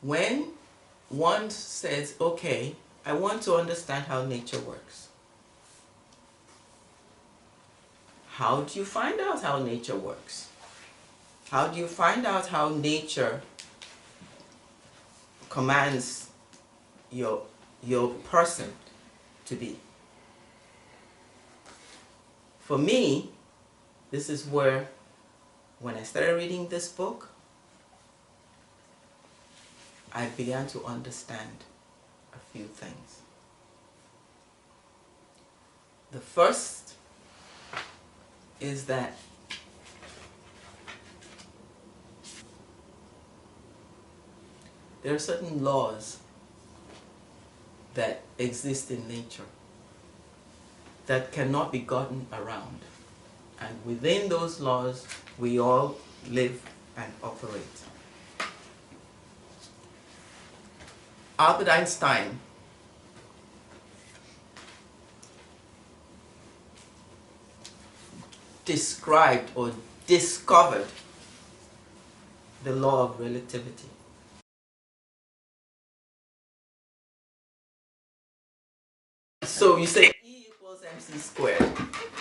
when one says, okay, I want to understand how nature works. How do you find out how nature works? How do you find out how nature commands your person to be? For me, this is where, when I started reading this book, I began to understand a few things. The first is that there are certain laws that exist in nature that cannot be gotten around. And within those laws, we all live and operate. Albert Einstein described or discovered the law of relativity. So you say E equals mc squared.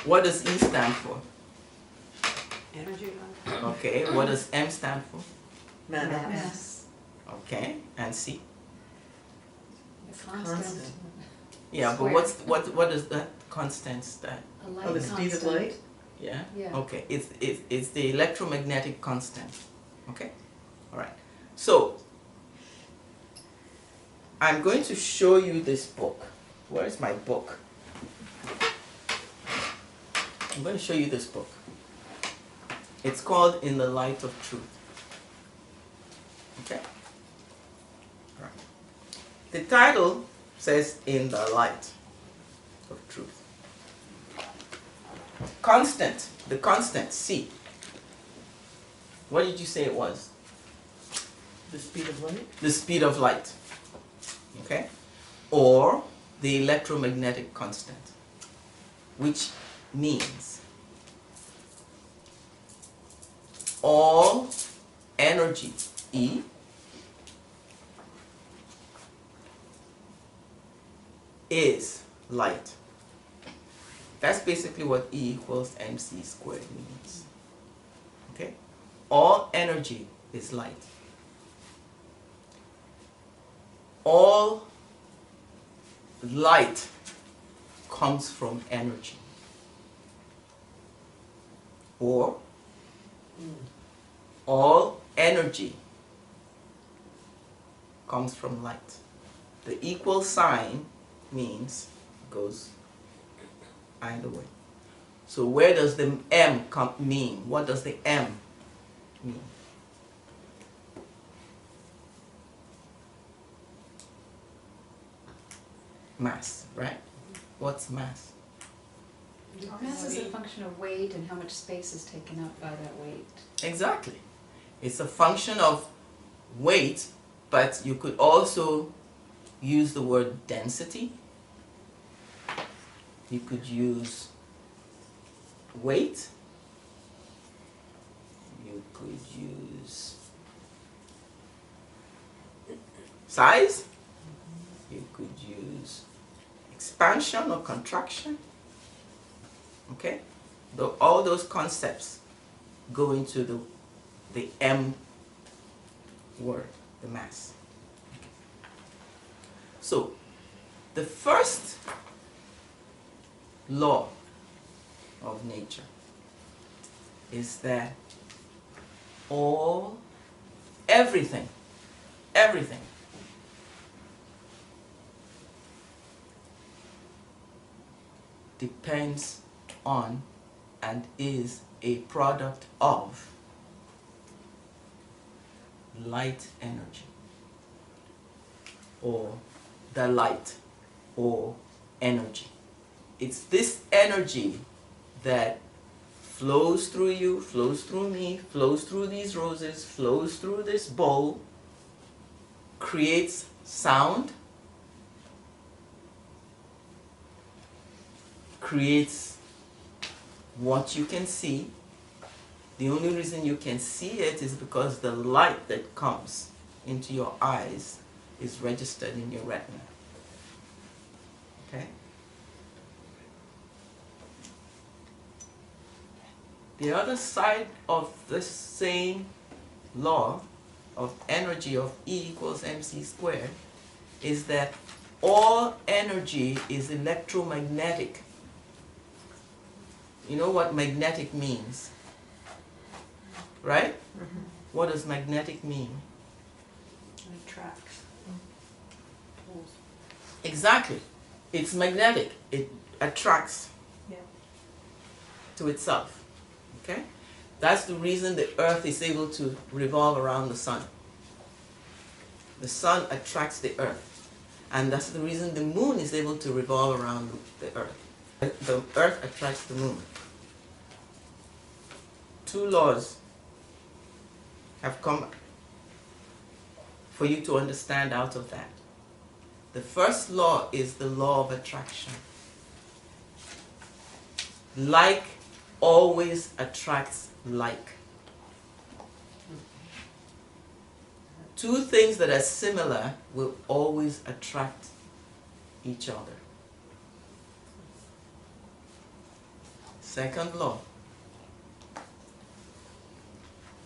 What does E stand for? Energy. Okay, what does M stand for? Mass. Okay, and C? Constant. Yeah, Square. but what does that constant stand? A light Oh, the speed of constant. light? Yeah? Yeah. Okay, it's the electromagnetic constant. Okay? Alright. So, I'm going to show you this book. Where is my book? I'm going to show you this book. It's called In the Light of Truth. Okay? Alright. The title says In the Light of Truth. Constant, the constant, C. What did you say it was? The speed of light? The speed of light. Okay? Or the electromagnetic constant, which means all energy, E, is light. That's basically what E equals mc squared means. Okay? All energy is light. All light comes from energy. Or all energy comes from light. The equal sign means goes either way. So where does the M mean? What does the M mean? Mass, right? What's mass? Mass is a function of weight and how much space is taken up by that weight. Exactly. It's a function of weight, but you could also use the word density. You could use weight. You could use size. You could use expansion or contraction. Okay? All those concepts go into the M word, the mass. So, the first law of nature is that everything depends on and is a product of light energy, or the light, or energy. It's this energy that flows through you, flows through me, flows through these roses, flows through this bowl, creates sound, creates what you can see. The only reason you can see it is because the light that comes into your eyes is registered in your retina. Okay? The other side of this same law of energy of E equals mc squared is that all energy is electromagnetic. You know what magnetic means, right? What does magnetic mean? It attracts. Pulls. Exactly. It's magnetic. It attracts Yeah. to itself. Okay? That's the reason the earth is able to revolve around the sun. The sun attracts the earth. And that's the reason the moon is able to revolve around the earth. The earth attracts the moon. Two laws have come for you to understand out of that. The first law is the law of attraction. Like always attracts like. Two things that are similar will always attract each other. Second law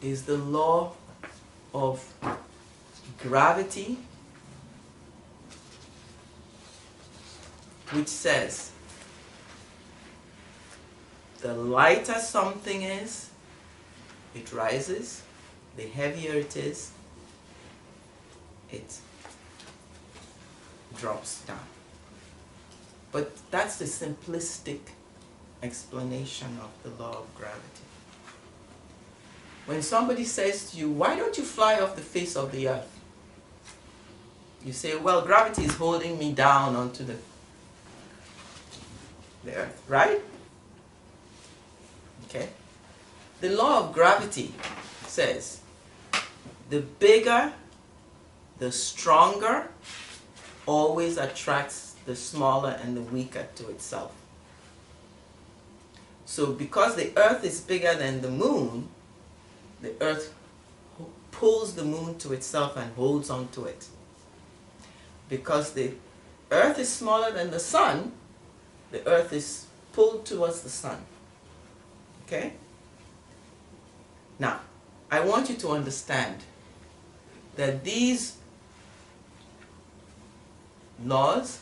is the law of gravity, which says the lighter something is, it rises. The heavier it is, it drops down. But that's the simplistic explanation of the law of gravity. When somebody says to you, why don't you fly off the face of the earth? You say, well, gravity is holding me down onto the earth, right? Okay. The law of gravity says the bigger, the stronger always attracts the smaller and the weaker to itself. So because the earth is bigger than the moon, the earth pulls the moon to itself and holds on to it. Because the earth is smaller than the sun, the earth is pulled towards the sun. Okay? Now, I want you to understand that these laws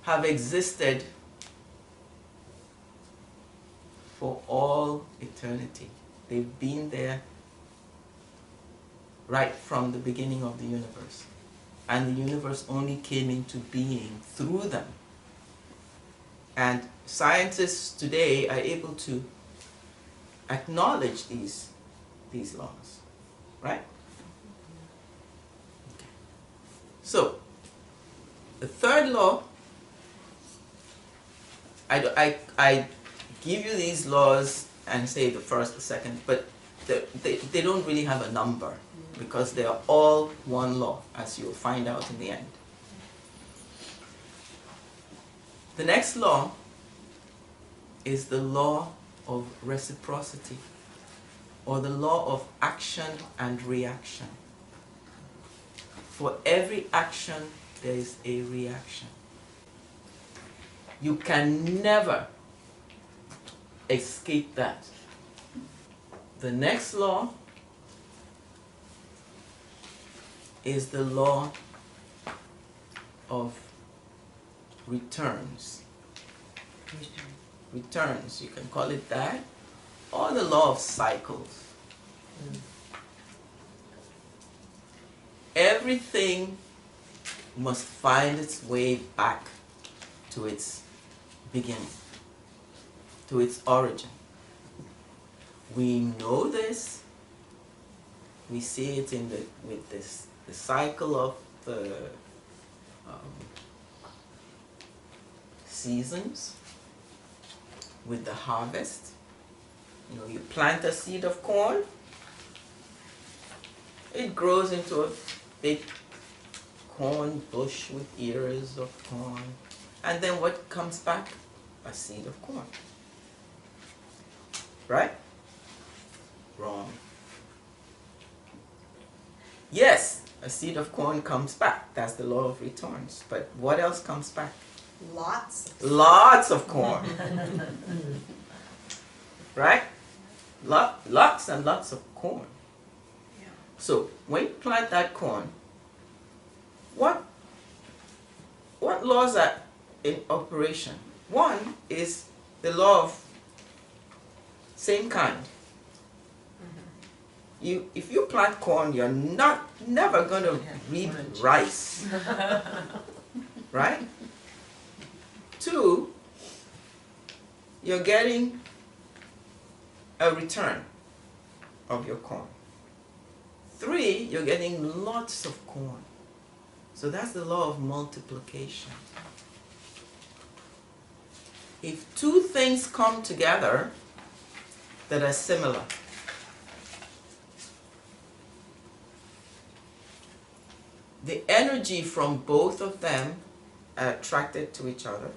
have existed for all eternity. They've been there right from the beginning of the universe. And the universe only came into being through them. And scientists today are able to acknowledge these laws, right? Okay. So, the third law, I give you these laws and say the first, the second, but they don't really have a number because they are all one law, as you'll find out in the end. The next law is the law of reciprocity, or the law of action and reaction. For every action, there is a reaction. You can never escape that. The next law is the law of returns. Returns, you can call it that, or the law of cycles. Everything must find its way back to its beginning, to its origin. We know this. We see it in the cycle of the seasons, with the harvest. You know, you plant a seed of corn, it grows into a big corn bush with ears of corn, and then what comes back? A seed of corn. Right? Wrong. Yes, a seed of corn comes back. That's the law of returns. But what else comes back? Lots. Lots of corn. Right? Lots and lots of corn. Yeah. So when you plant that corn, what laws are in operation? One is the law of same kind. If you plant corn, you're never going to reap rice. Right? Two, you're getting a return of your corn. Three, you're getting lots of corn. So that's the law of multiplication. If two things come together that are similar, the energy from both of them are attracted to each other.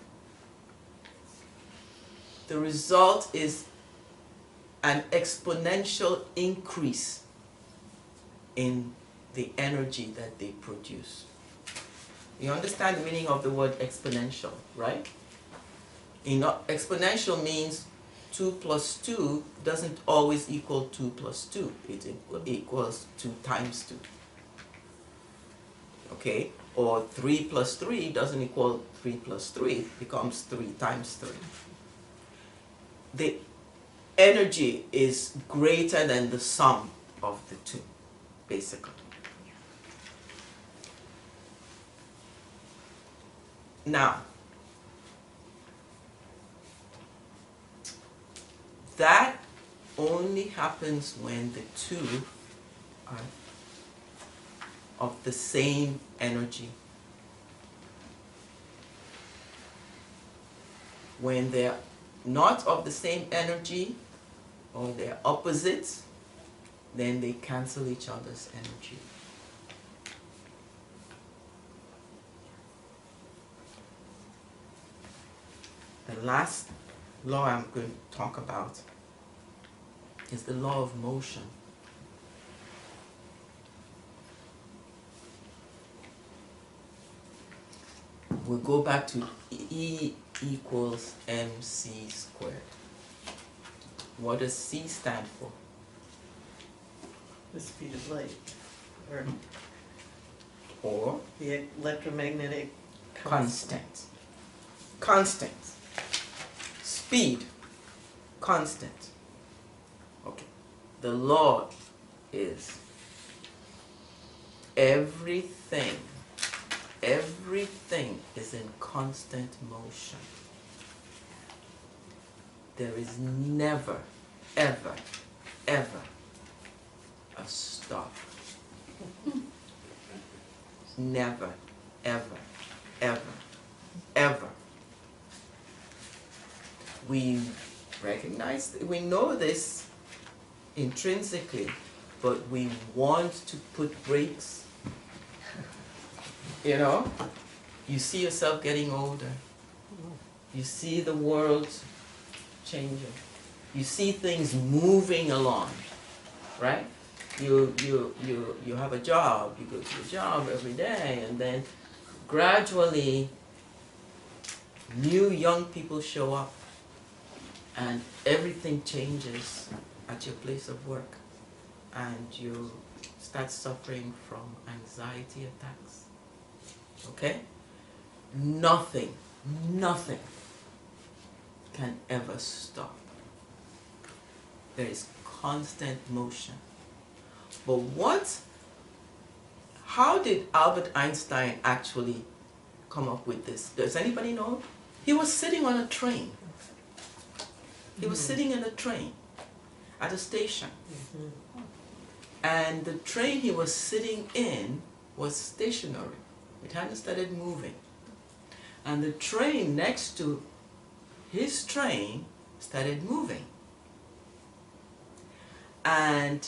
The result is an exponential increase in the energy that they produce. You understand the meaning of the word exponential, right? Exponential means 2 plus 2 doesn't always equal 2 plus 2. It equals 2 times 2. Okay? Or 3 plus 3 doesn't equal 3 plus 3. It becomes 3 times 3. The energy is greater than the sum of the two, basically. Now, that only happens when the two are of the same energy. When they're not of the same energy, or they're opposites, then they cancel each other's energy. The last law I'm going to talk about is the law of motion. We'll go back to E equals mc squared. What does C stand for? The speed of light, Or the electromagnetic constant. Constant. Speed. Constant. Okay. The law is everything is in constant motion. There is never, ever, ever a stop. Never, ever, ever, ever. We recognize, we know this intrinsically, but we want to put brakes. You know, you see yourself getting older. You see the world changing. You see things moving along, right? You have a job, you go to your job every day, and then gradually new young people show up and everything changes at your place of work, and you start suffering from anxiety attacks. Okay? Nothing can ever stop. There is constant motion. But how did Albert Einstein actually come up with this? Does anybody know? He was sitting on a train. He was sitting in a train at a station. And the train he was sitting in was stationary. It hadn't started moving. And the train next to his train started moving. And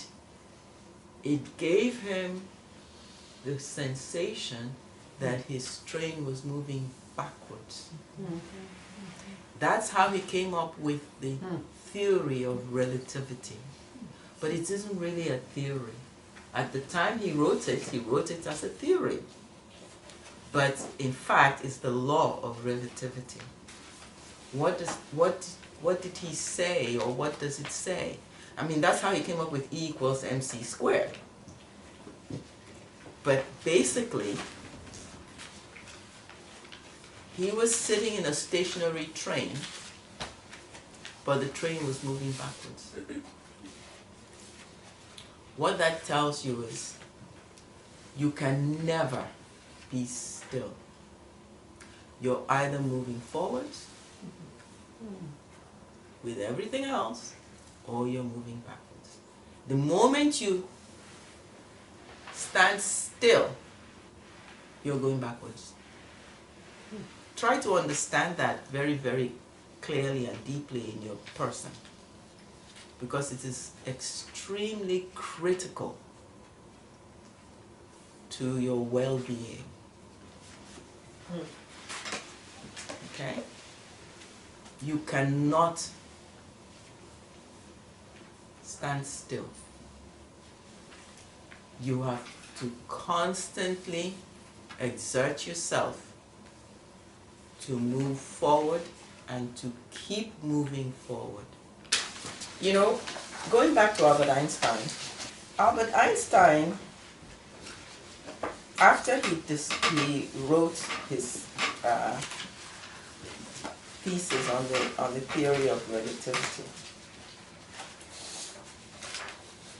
it gave him the sensation that his train was moving backwards. That's how he came up with the theory of relativity. But it isn't really a theory. At the time he wrote it as a theory. But in fact, it's the law of relativity. What did he say, or what does it say? I mean, that's how he came up with E equals mc squared. But basically, he was sitting in a stationary train, but the train was moving backwards. What that tells you is you can never be still. You're either moving forwards with everything else, or you're moving backwards. The moment you stand still, you're going backwards. Try to understand that very, very clearly and deeply in your person, because it is extremely critical to your well-being. Okay? You cannot stand still. You have to constantly exert yourself to move forward and to keep moving forward. You know, going back to Albert Einstein, after he wrote his thesis on the theory of relativity,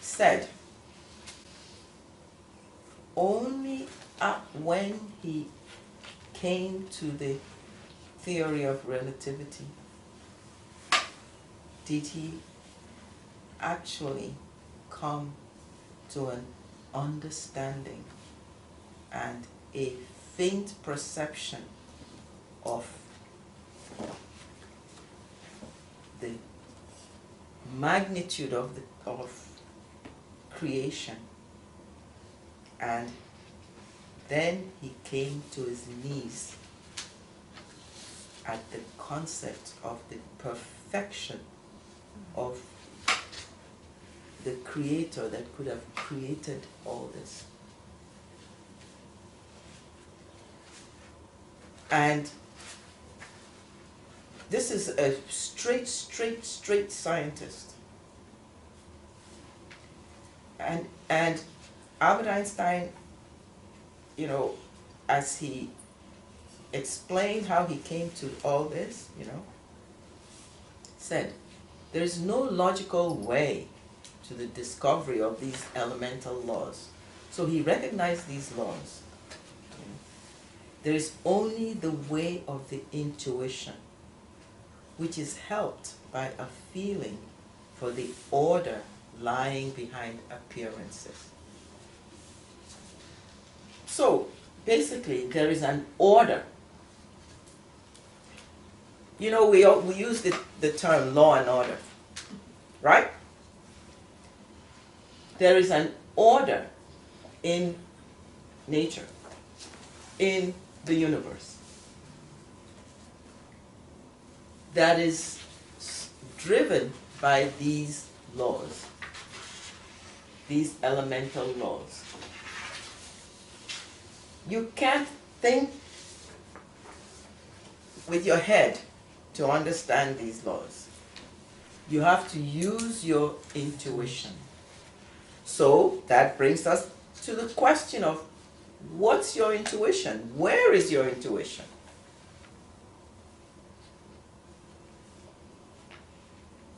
said only when he came to the theory of relativity did he actually come to an understanding and a faint perception of the magnitude of creation. And then he came to his knees at the concept of the perfection of the creator that could have created all this. And this is a straight scientist. And Albert Einstein, you know, as he explained how he came to all this, you know, said, there's no logical way to the discovery of these elemental laws. So he recognized these laws. There is only the way of the intuition, which is helped by a feeling for the order lying behind appearances. So basically, there is an order. You know, we use the term law and order, right? There is an order in nature, in the universe, that is driven by these laws, these elemental laws. You can't think with your head to understand these laws. You have to use your intuition. So that brings us to the question of, what's your intuition? Where is your intuition?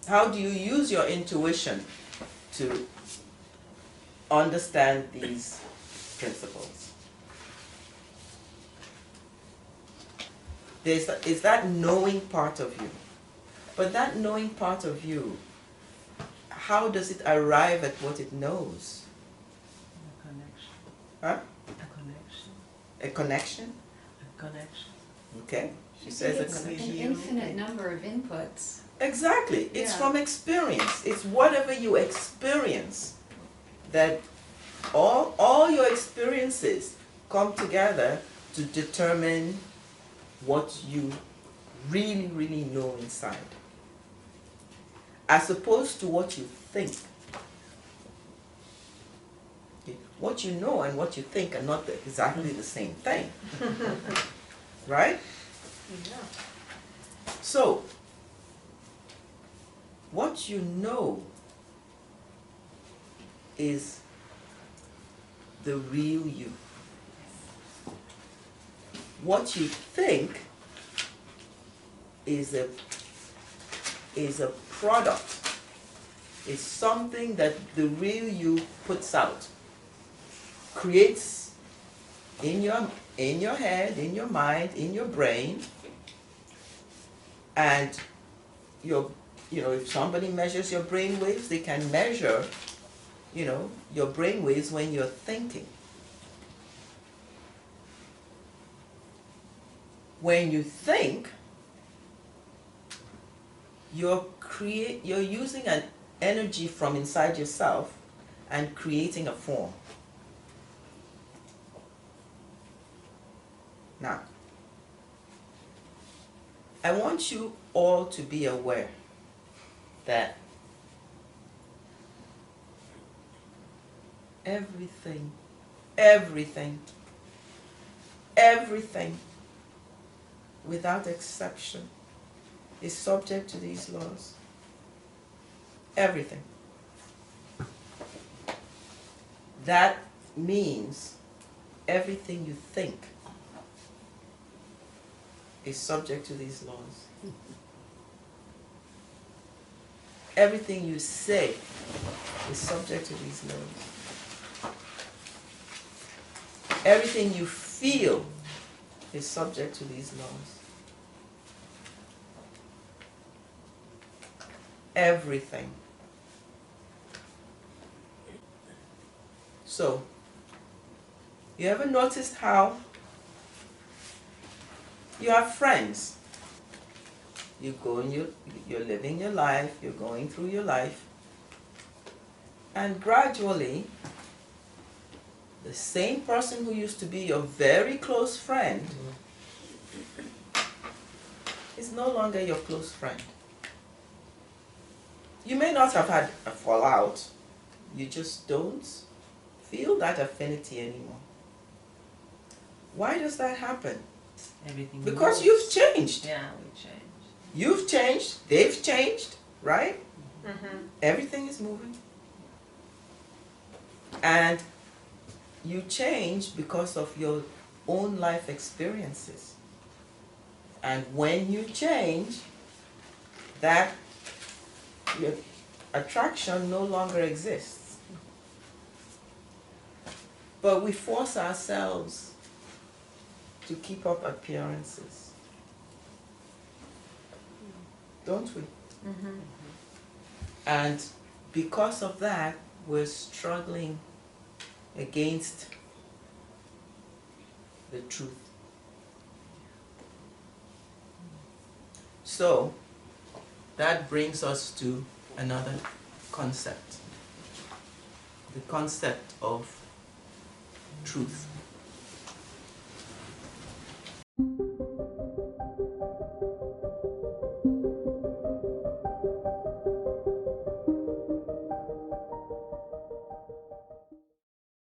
How do you use your intuition to understand these principles? Is that knowing part of you. But that knowing part of you, how does it arrive at what it knows? A connection. Huh? A connection. A connection? A connection. Okay. She says a It's connection. an infinite number of inputs. Exactly. It's Yeah. from experience. It's whatever you experience that all your experiences come together to determine what you really, really know inside, as opposed to what you think. what you know and what you think are not exactly the same thing. Right? Yeah. So, what you know is the real you. What you think is a product, is something that the real you puts out, creates in your head, in your mind, in your brain, and if somebody measures your brain waves, they can measure, your brain waves when you're thinking. When you think, you're using an energy from inside yourself and creating a form. Now, I want you all to be aware that everything, without exception, is subject to these laws. Everything. That means everything you think is subject to these laws. Everything you say is subject to these laws. Everything you feel is subject to these laws. Everything. So, you ever noticed how you have friends? You go and you're living your life, you're going through your life, and gradually, the same person who used to be your very close friend is no longer your close friend. You may not have had a fallout, you just don't feel that affinity anymore. Why does that happen? Everything Because moves. you've changed. Yeah, we changed. You've changed, they've changed, right? Mm-hmm. Everything is moving. And you change because of your own life experiences. And when you change, that your attraction no longer exists. But we force ourselves to keep up appearances. Don't we? Mm-hmm. And because of that, we're struggling against the truth. So, that brings us to another concept. The concept of truth.